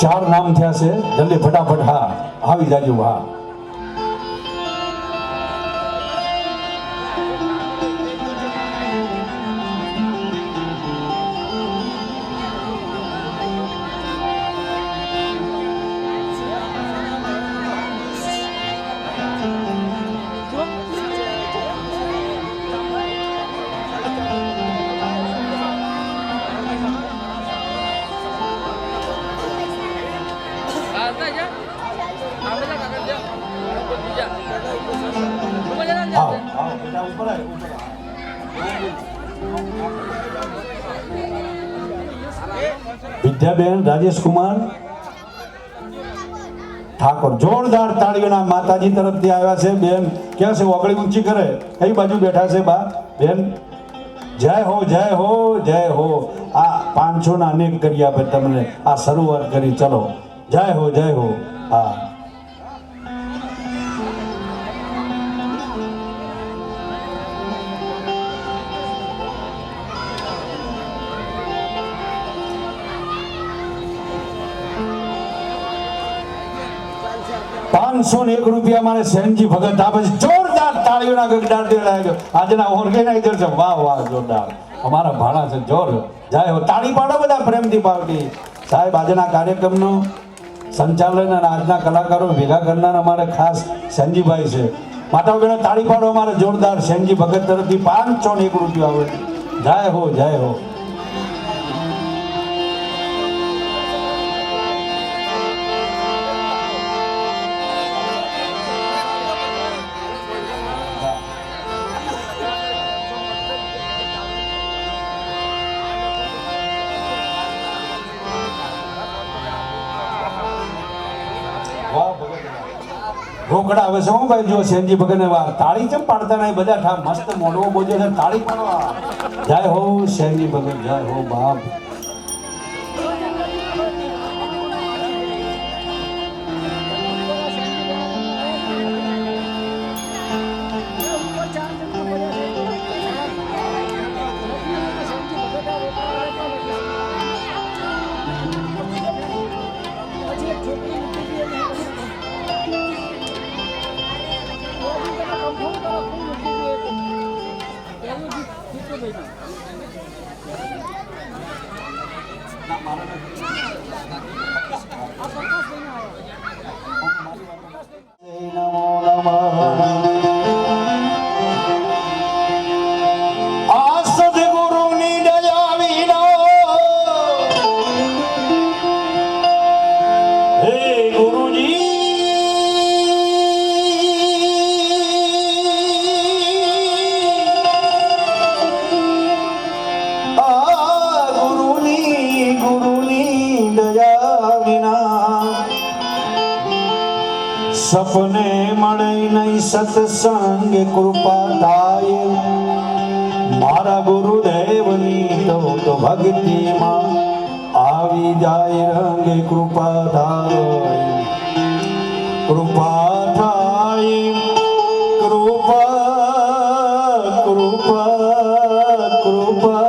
4 નામ થયા છે, જલ્દી ફટાફટ હા આવી જાજો હા. વિદ્યાબેન રાજેશ કુમાર ઠાકોર, જોરદાર તાળીઓના માતાજી તરફથી આવ્યા છે. બેન ક્યાં છે? ઓગળી ઊંચી કરે, કઈ બાજુ બેઠા છે બા બેન? જય હો જય હો જય હો. આ 500 ના અનેક કરી આપે તમને આ શરૂઆત કરી. ચલો જય હો જય હો. હા 501 રૂપિયા મારે સેનજી ભગત આપે છે. જોરદાર તાળીઓના ગગડાટ દેડાયો. આજના ઓર્ગેનાઇઝર છે. વાહ વાહ જોરદાર. અમારા ભાણા છે જોર. જાય હો. તાળી પાડો બધા પ્રેમથી પાવતી. સાહેબ આજના કાર્યક્રમનો સંચાલન અને આજના કલાકારો ભેગા કરનાર અમારે ખાસ સેનજીભાઈ છે. માતા બહેનો તાળી પાડો અમારે જોરદાર. સેનજી ભગત તરફથી 501 રૂપિયા આવે. જય હો જય હો. રોકડા આવે છે હું ભાઈ જો સેનજી ભગતને તાળી ચમ પાડતા નહીં બધા ઠા મસ્ત મોઢવો બોજો છે તાળી પાડવા. જય હો સેનજી ભગત જય હો બાપ. સપને મળે નહીં સત્સંગ કૃપા થાય. મારા ગુરુદેવની તો ભક્તિમાં આવી જાય રંગ. કૃપા થાય કૃપા થાય કૃપા કૃપા કૃપા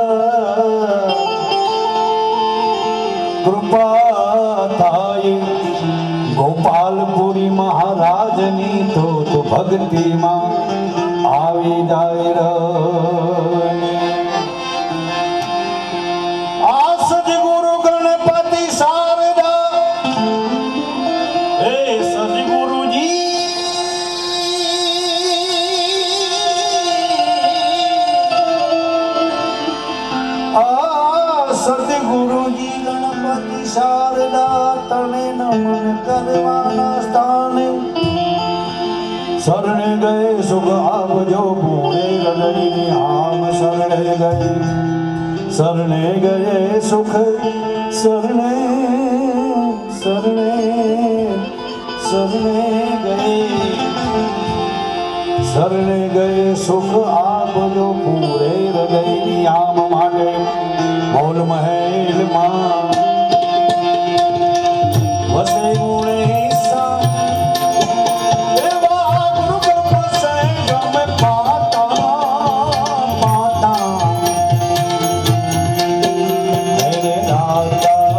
કૃપા થાય. ગોપાલપુરી મહારાજની તો ભક્તિમાં આવી જાય. આ સદગુરુ ગણપતિ શારદા હે સદગુરુજી આ સદગુરુજી ગણપતિ શારદા તને નમન કરવાના સ્થાને શરણે ગયે સુખ આપજો પૂરે હૃદયની આમ. શરણે ગયે સુખ શરણે શરણે શરણે ગયે સુખ આપજો પૂરે હૃદયની આમ. માટે બોલ મહેલમાં વસે ગુણેશા એવા ગુરુ કૃપા ગમે પાતા પાતા. મેરે દાતા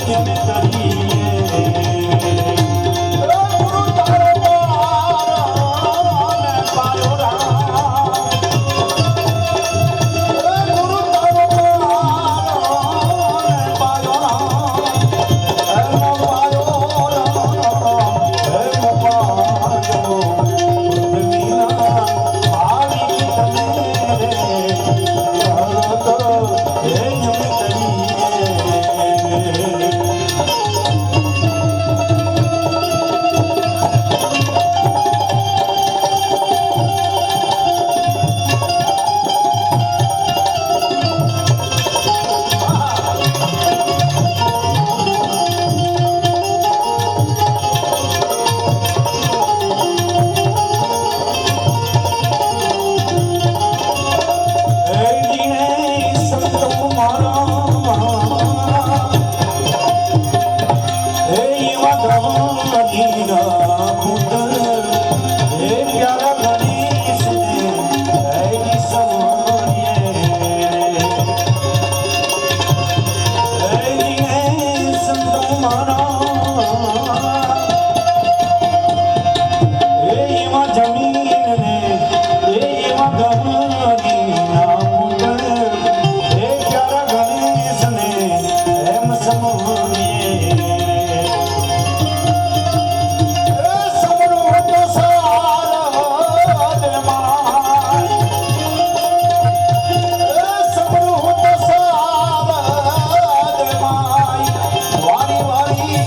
અમે કરીએ ગુરુ તારો પાર પાયો રામ ગુરુ તારો પાર પાયો રામ પાયો વારી વારી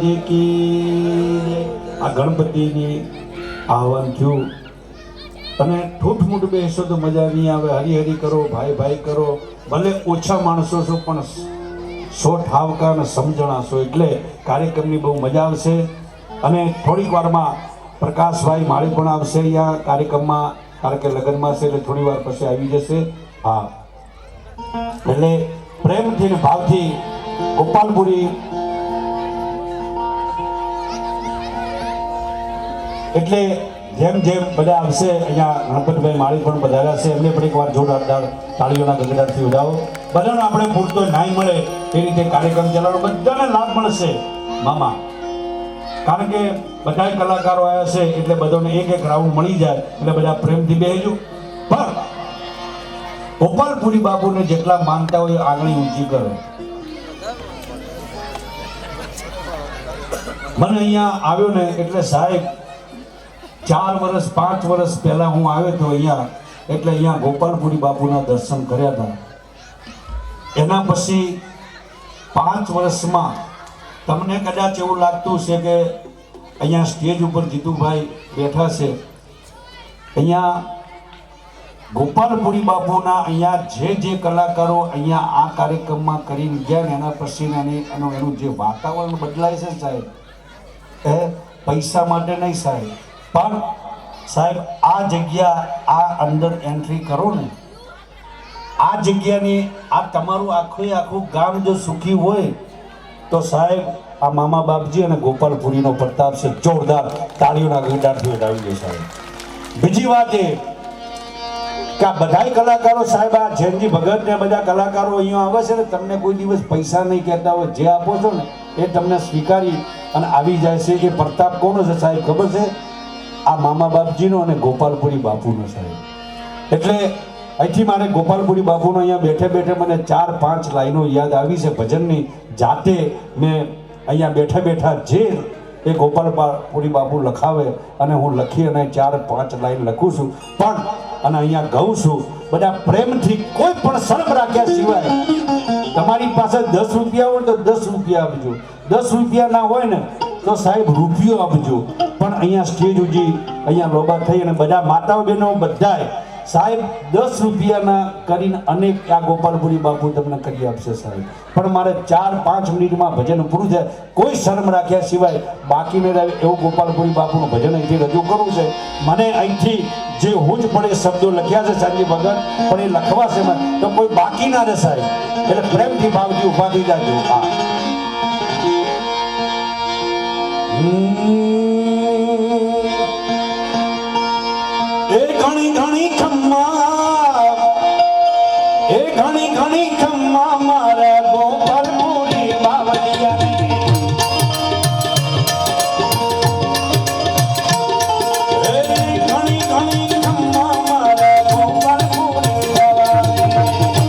માતાજી કી. આ ગણપતિની આહવાન થયું અને ઠૂઠમૂઠ બેસો તો મજા નહીં આવે. હરી હરી કરો, ભાઈ ભાઈ કરો. ભલે ઓછા માણસો છો પણ સો ઠાવકા અને સમજણા છો એટલે કાર્યક્રમની બહુ મજા આવશે. અને થોડીક વારમાં પ્રકાશભાઈ માળી પણ આવશે અહીંયા કાર્યક્રમમાં, કારણ કે લગ્નમાં છે એટલે થોડી વાર પછી આવી જશે. હા, એટલે પ્રેમથી ને ભાવથી ગોપાલપુરી એટલે જેમ જેમ બધા આવશે અહીંયા ગણપતભાઈ માળી પણ પધાર્યા છે, એમને પણ એકવાર જોરદાર તાળીઓના ગગડાટથી ઉડાવો. બધાને આપણે પૂરતો ન્યાય મળે એ રીતે કાર્યક્રમ ચલાવવાનો બધાને લાભ મળશે મામા, કારણ કે બધા કલાકારો આવ્યા છે એટલે બધાને એક એક રાઉન્ડ મળી જાય એટલે બધા પ્રેમથી બેસજો. પણ ગોપાલપુરી બાપુને જેટલા માનતા હોય આંગળી ઊંચી કરે. મને અહીંયા આવ્યો ને એટલે સાહેબ 4 વર્ષ 5 વર્ષ પહેલા હું આવ્યો તો અહીંયા, એટલે અહીંયા ગોપાલપુરી બાપુના દર્શન કર્યા હતા. એના પછી 5 વર્ષમાં તમને કદાચ એવું લાગતું છે કે અહીંયા સ્ટેજ ઉપર જીતુભાઈ બેઠા છે, અહીંયા ગોપાલપુરી બાપુના અહીંયા જે કલાકારો અહીંયા આ કાર્યક્રમમાં કરીને ગયા ને એના પછી એનું જે વાતાવરણ બદલાય છે સાહેબ, એ પૈસા માટે નહીં સાહેબ, પણ સાહેબ આ જગ્યા, આ અંદર એન્ટ્રી કરો ને, આ જગ્યાની આ તમારું આખું ગામ જો સુખી હોય તો સાહેબ આ મામા બાપજી અને ગોપાલપુરીનો પ્રતાપ છે. જોરદાર તાળીઓના ગગડાટથી વધાવી દે સાહેબ. બીજી વાત એ કે આ બધા કલાકારો સાહેબ, આ જયંતિ ભગત ને બધા કલાકારો અહીંયા આવે છે ને, તમને કોઈ દિવસ પૈસા નહીં કહેતા હોય, જે આપો છો ને એ તમને સ્વીકારી અને આવી જાય છે. એ પ્રતાપ કોનો છે સાહેબ ખબર છે? આ મામા બાપજીનો અને ગોપાલપુરી બાપુનો સાહેબ. એટલે અહીંથી મારે ગોપાલપુરી બાપુનો અહીંયા બેઠે બેઠે મને 4-5 લાઈનો યાદ આવી છે ભજનની. જાતે મેં અહીંયા બેઠા બેઠા જે એ ગોપાલપુરી બાપુ લખાવે અને હું લખી અને 4-5 લાઈન લખું છું પણ અને અહીંયા ગાઉં છું બધા પ્રેમથી, કોઈ પણ શરમ રાખ્યા સિવાય. તમારી પાસે 10 રૂપિયા હોય તો 10 રૂપિયા આપજો, 10 રૂપિયા ના હોય ને તો સાહેબ રૂપિયો આપજો. પણ અહીંયા સ્ટેજ ઉજી અહીંયા લોબા થઈ અને બધા માતાઓ બહેનો બધાય સાહેબ 10 રૂપિયાના કરીને અનેક આ ગોપાલપુરી બાપુ તમને કરી આપશે સાહેબ. પણ મારે 4-5 મિનિટમાં ભજન પૂરું થાય, કોઈ શરમ રાખ્યા સિવાય બાકી ન રહે એવું ગોપાલપુરી બાપુનું ભજન અહીંથી રજૂ કરવું છે. મને અહીંથી જે હું જ પડે શબ્દો લખ્યા છે સાંજી ભગત, પણ એ લખવાશે મને તો કોઈ બાકી ના રહે સાહેબ. એટલે પ્રેમથી ભાવથી ઉભા થઈ જાજો. એ ઘણી ઘણી ખમ્મા મારા ગોપાલપુરી બાવળિયાની. એ ઘણી ખમ્મા મારા ગોપાલપુરી બાવળિયાની.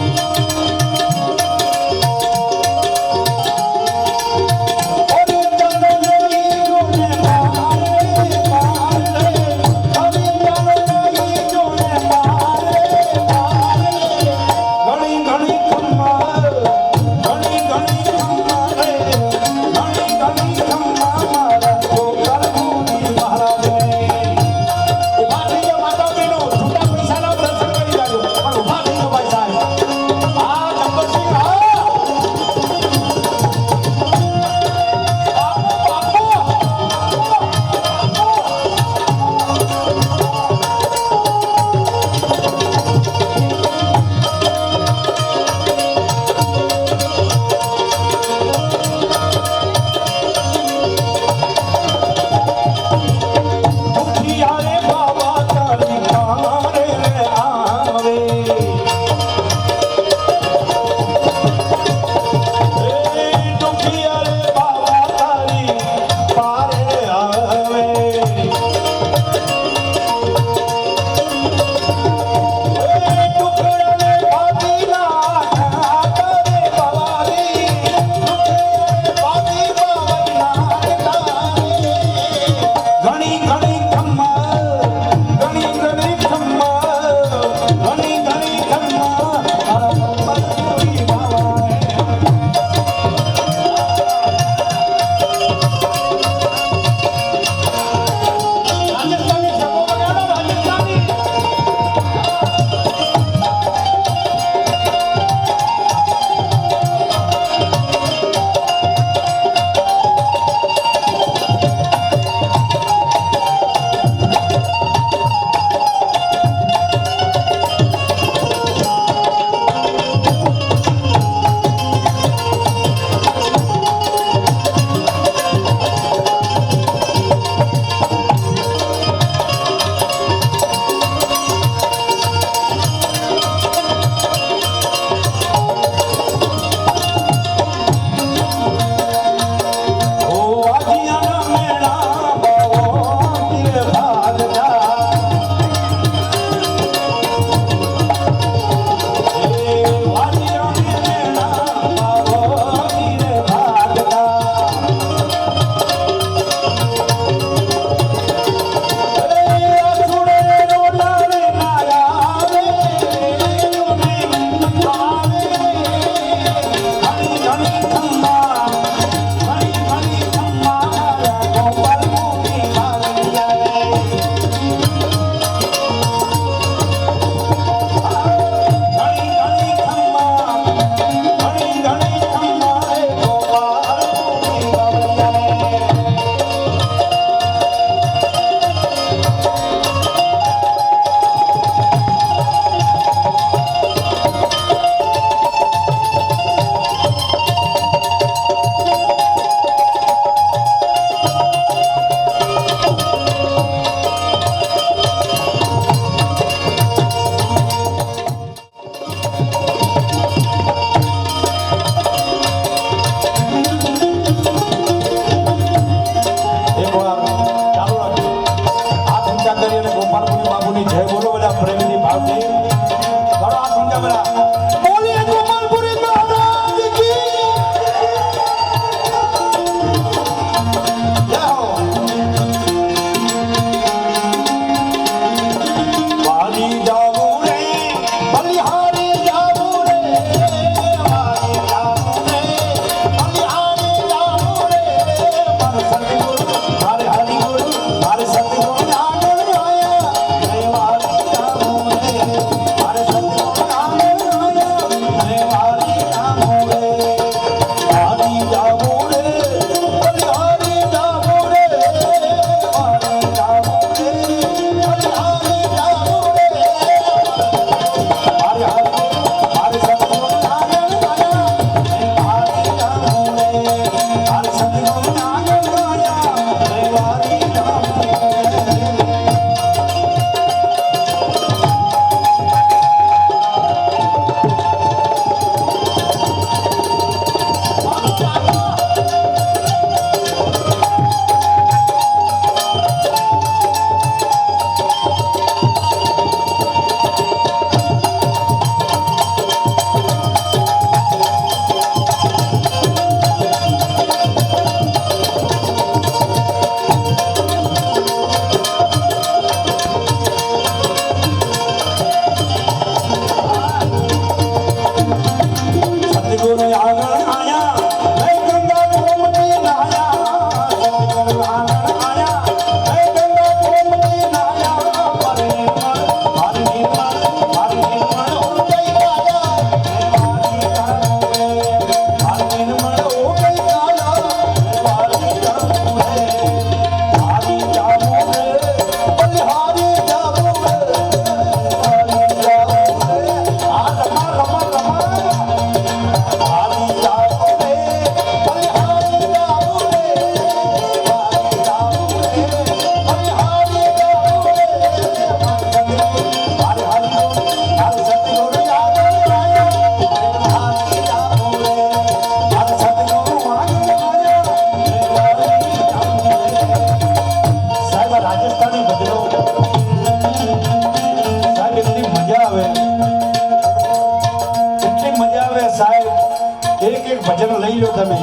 તમે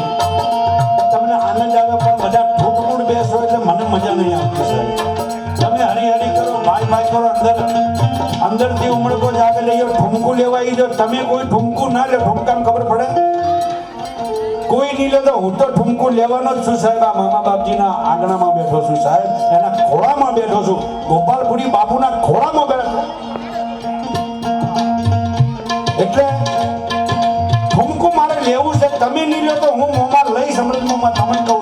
તમને આનંદ આવે પણ બધા ઠૂઠમૂઠ બેસો એટલે મને મજા નહીં આવતી સાહેબ. તમે હરી કરો ભાઈ કરો અંદરથી ઉમળકો જાગે લઈએ ઠુમકું લેવાઈ જો તમે કોઈ ઠુમકું ના લે ઠુમકામ ખબર પડે કોઈ નહીં લે તો હું તો ઠુમકું લેવાનો જ છું સાહેબ. આ મામા બાપજીના આંગણામાં બેઠો છું સાહેબ, એના ખોળામાં બેઠો છું, ગોપાલપુરી બાપુના ખોળામાં બેઠો. એટલે ઠુમકું મારે લેવું છે, તમે નહીં લો તો હું મોમાં લઈ સમૃદ્ધમાં તમને કહું